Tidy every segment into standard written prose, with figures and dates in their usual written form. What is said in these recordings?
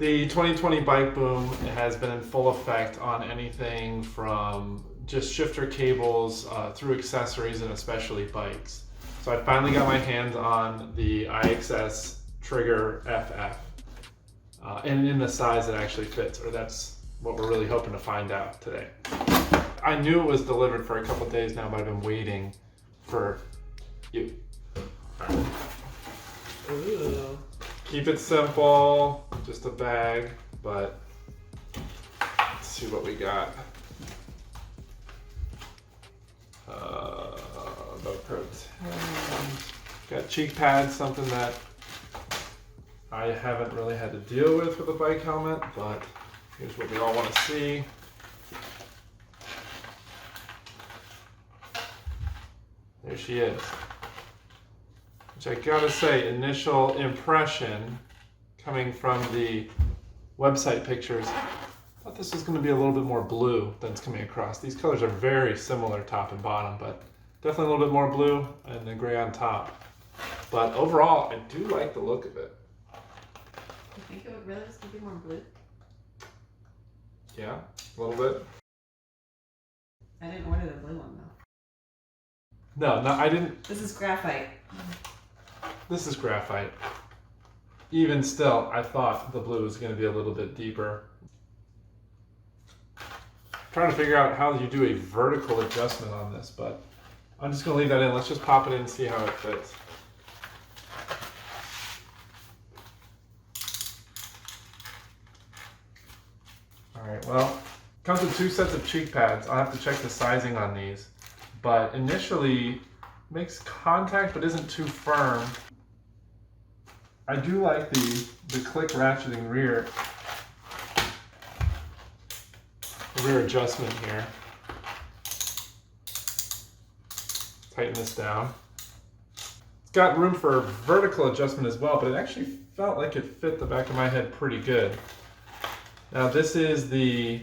The 2020 bike boom has been in full effect on anything from just shifter cables through accessories and especially bikes. So I finally got my hands on the IXS Trigger FF and in the size that actually fits, or that's what we're really hoping to find out today. I knew it was delivered for a couple days now, but I've been waiting for you. Ooh. Keep it simple, just a bag, but let's see what we got. Velcro tabs. Got cheek pads, something that I haven't really had to deal with a bike helmet, but here's what we all want to see. There she is. Which I gotta say, initial impression coming from the website pictures, I thought this was gonna be a little bit more blue than it's coming across. These colors are very similar top and bottom, but definitely a little bit more blue and then gray on top. But overall, I do like the look of it. You think it really was gonna be more blue? Yeah, a little bit. I didn't order the blue one though. No, I didn't. This is graphite. This is graphite. Even still, I thought the blue was going to be a little bit deeper. Trying to figure out how you do a vertical adjustment on this, but I'm just going to leave that in. Let's just pop it in and see how it fits. All right, well, comes with 2 sets of cheek pads. I'll have to check the sizing on these, but initially makes contact but isn't too firm. I do like the click ratcheting rear adjustment here. Tighten this down. It's got room for vertical adjustment as well, but it actually felt like it fit the back of my head pretty good. Now this is the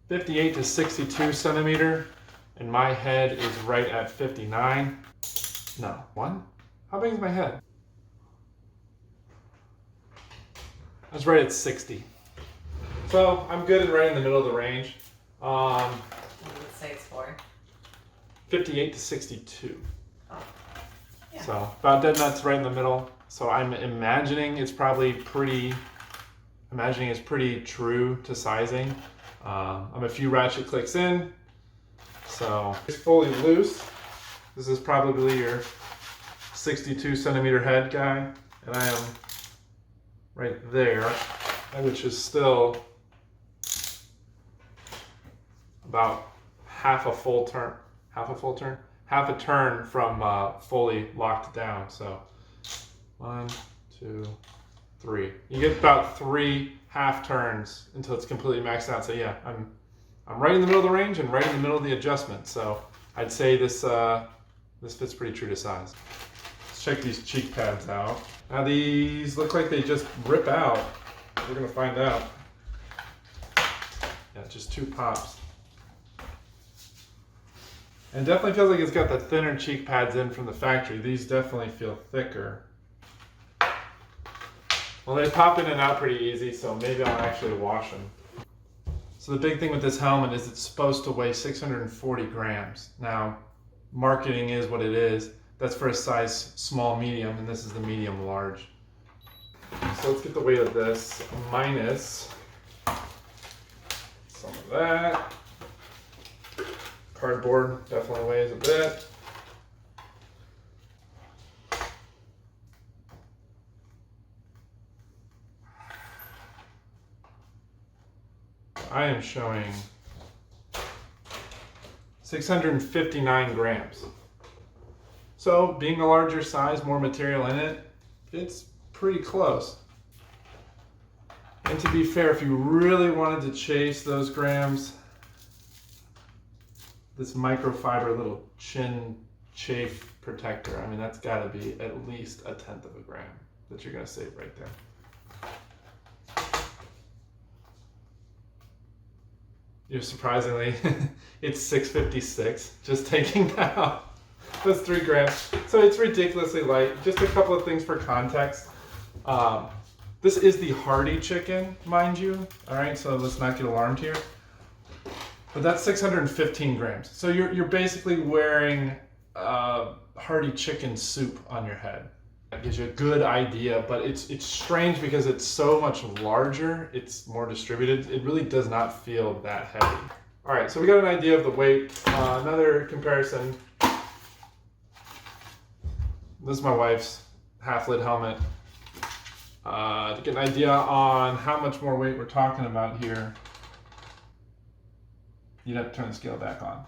58 to 62 centimeter, and my head is right at 59. No, one? How big is my head? I was right at 60. So I'm good and right in the middle of the range. What would it say it's for? 58 to 62. Oh. Yeah. So about dead nuts right in the middle. So I'm imagining it's probably pretty true to sizing. I'm a few ratchet clicks in. So it's fully loose. This is probably your 62 centimeter head guy, and I am right there, which is still about half a turn from fully locked down. So 1, 2, 3. You get about 3 half turns until it's completely maxed out. So yeah, I'm right in the middle of the range and right in the middle of the adjustment. So I'd say this fits pretty true to size. Let's check these cheek pads out. Now these look like they just rip out. We're gonna find out. Yeah, just 2 pops. And definitely feels like it's got the thinner cheek pads in from the factory. These definitely feel thicker. Well, they pop in and out pretty easy, so maybe I'll actually wash them. So the big thing with this helmet is it's supposed to weigh 640 grams. Now, marketing is what it is. That's for a size small medium, and this is the medium large. So let's get the weight of this minus some of that. Cardboard definitely weighs a bit. I am showing 659 grams. So being a larger size, more material in it, it's pretty close. And to be fair, if you really wanted to chase those grams, this microfiber little chin chafe protector, I mean, that's gotta be at least 1/10 of a gram that you're gonna save right there. You're surprisingly, it's 656, just taking that out. That's 3 grams. So it's ridiculously light. Just a couple of things for context. This is the Hardy chicken, mind you. All right, so let's not get alarmed here. But that's 615 grams. So you're basically wearing Hardy chicken soup on your head. That gives you a good idea, but it's strange because it's so much larger. It's more distributed. It really does not feel that heavy. All right, so we got an idea of the weight. Another comparison. This is my wife's half-lid helmet. To get an idea on how much more weight we're talking about here, you'd have to turn the scale back on.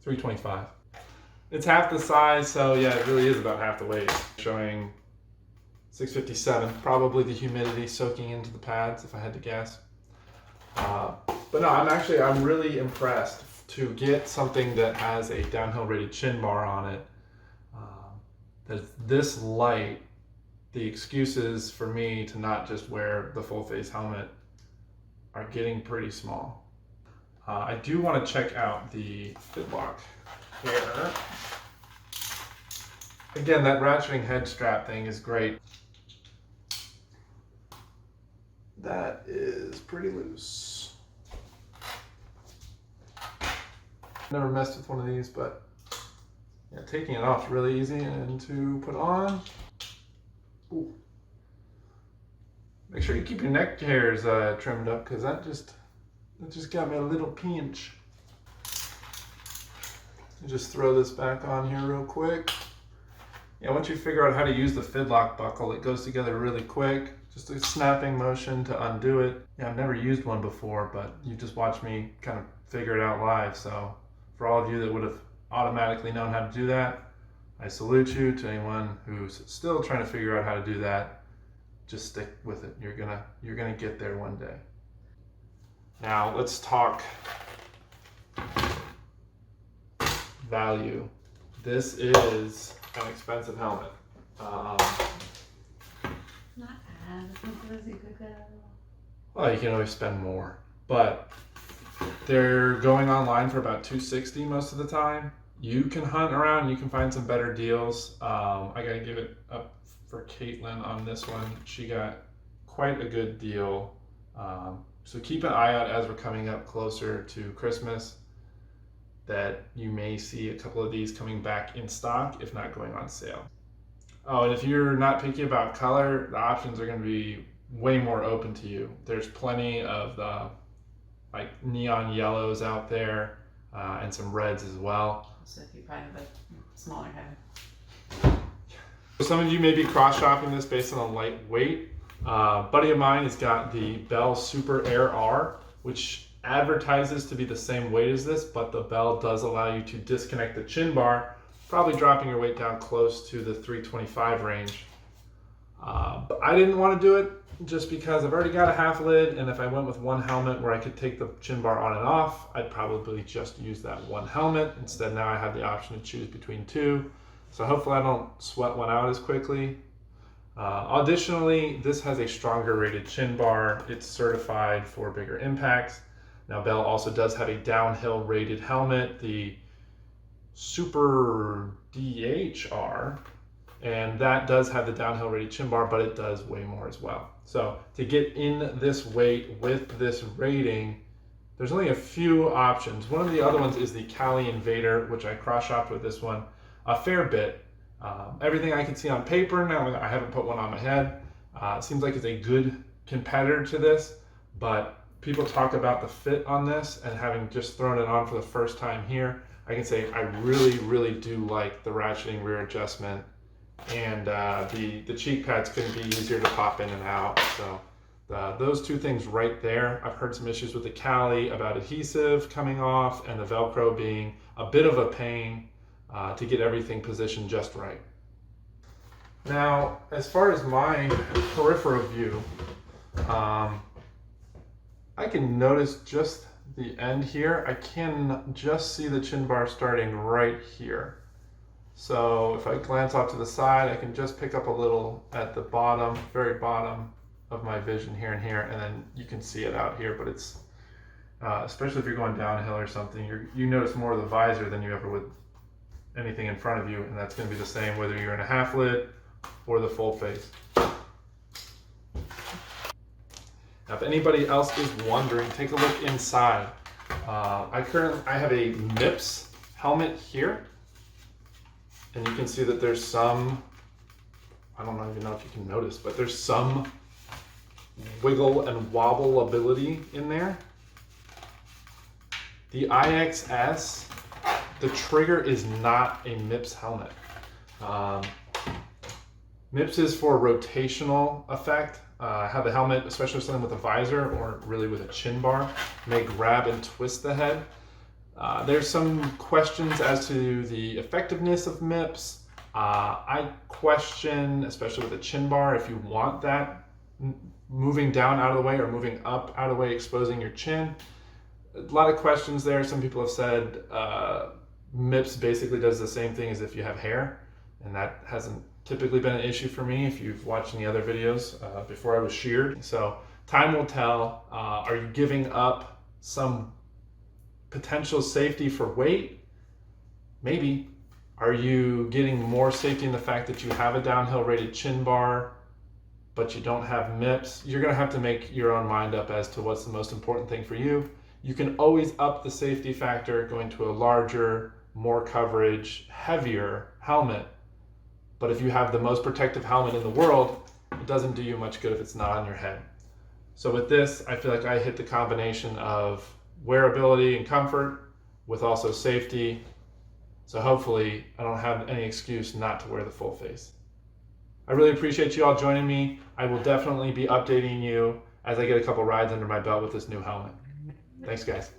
325. It's half the size, so yeah, it really is about half the weight. Showing 657, probably the humidity soaking into the pads, if I had to guess. But no, I'm really impressed to get something that has a downhill rated chin bar on it. That's this light. The excuses for me to not just wear the full face helmet are getting pretty small. I do want to check out the fit lock here. Again, that ratcheting head strap thing is great. That is pretty loose. Never messed with one of these, but yeah, taking it off is really easy, and to put on. Ooh. Make sure you keep your neck hairs trimmed up, because that just got me a little pinch. Just throw this back on here real quick. Yeah, once you figure out how to use the fidlock buckle, it goes together really quick. Just a snapping motion to undo it. Yeah, I've never used one before, but you just watched me kind of figure it out live. So for all of you that would have automatically known how to do that, I salute you. To anyone who's still trying to figure out how to do that, just stick with it. You're gonna get there one day. Now let's talk value. This is an expensive helmet. Not as expensive as you could go. Well, you can always spend more, but they're going online for about $260 most of the time. You can hunt around, you can find some better deals. I gotta give it up for Caitlin on this one. She got quite a good deal. So keep an eye out as we're coming up closer to Christmas, that you may see a couple of these coming back in stock, if not going on sale. Oh, and if you're not picky about color, the options are going to be way more open to you. There's plenty of the like neon yellows out there, and some reds as well. So if you probably have a smaller head. Some of you may be cross-shopping this based on the lightweight. Buddy of mine has got the Bell Super Air R, which advertises to be the same weight as this, but the Bell does allow you to disconnect the chin bar, probably dropping your weight down close to the 325 range. But I didn't want to do it just because I've already got a half lid, and if I went with one helmet where I could take the chin bar on and off, I'd probably just use that one helmet. Instead, now I have the option to choose between two. So hopefully I don't sweat one out as quickly. Additionally, this has a stronger rated chin bar. It's certified for bigger impacts. Now Bell also does have a downhill rated helmet, the Super DHR, and that does have the downhill rated chin bar, but it does weigh more as well. So to get in this weight with this rating, there's only a few options. One of the other ones is the Cali Invader, which I cross-shopped with this one a fair bit. Everything I can see on paper, now I haven't put one on my head, it seems like it's a good competitor to this, but people talk about the fit on this, and having just thrown it on for the first time here, I can say I really, really do like the ratcheting rear adjustment, and the cheek pads couldn't be easier to pop in and out. So those two things right there. I've heard some issues with the Cali about adhesive coming off and the Velcro being a bit of a pain to get everything positioned just right. Now, as far as my peripheral view, I can notice just the end here. I can just see the chin bar starting right here. So if I glance off to the side, I can just pick up a little at the bottom, very bottom of my vision here and here, and then you can see it out here, but it's, especially if you're going downhill or something, you notice more of the visor than you ever would anything in front of you, and that's going to be the same whether you're in a half lid for the full face. Now, if anybody else is wondering, take a look inside. I have a MIPS helmet here, and you can see that there's some, I don't even know if you can notice, but there's some wiggle and wobble ability in there. The IXS, the trigger is not a MIPS helmet. MIPS is for rotational effect. How the helmet, especially something with a visor or really with a chin bar, may grab and twist the head. There's some questions as to the effectiveness of MIPS. I question, especially with a chin bar, if you want that moving down out of the way or moving up out of the way, exposing your chin. A lot of questions there. Some people have said MIPS basically does the same thing as if you have hair, and that hasn't typically been an issue for me if you've watched any other videos before I was sheared. So time will tell. Are you giving up some potential safety for weight? Maybe. Are you getting more safety in the fact that you have a downhill rated chin bar, but you don't have MIPS? You're gonna have to make your own mind up as to what's the most important thing for you. You can always up the safety factor going to a larger, more coverage, heavier helmet. But if you have the most protective helmet in the world, it doesn't do you much good if it's not on your head. So with this, I feel like I hit the combination of wearability and comfort with also safety. So hopefully I don't have any excuse not to wear the full face. I really appreciate you all joining me. I will definitely be updating you as I get a couple rides under my belt with this new helmet. Thanks, guys.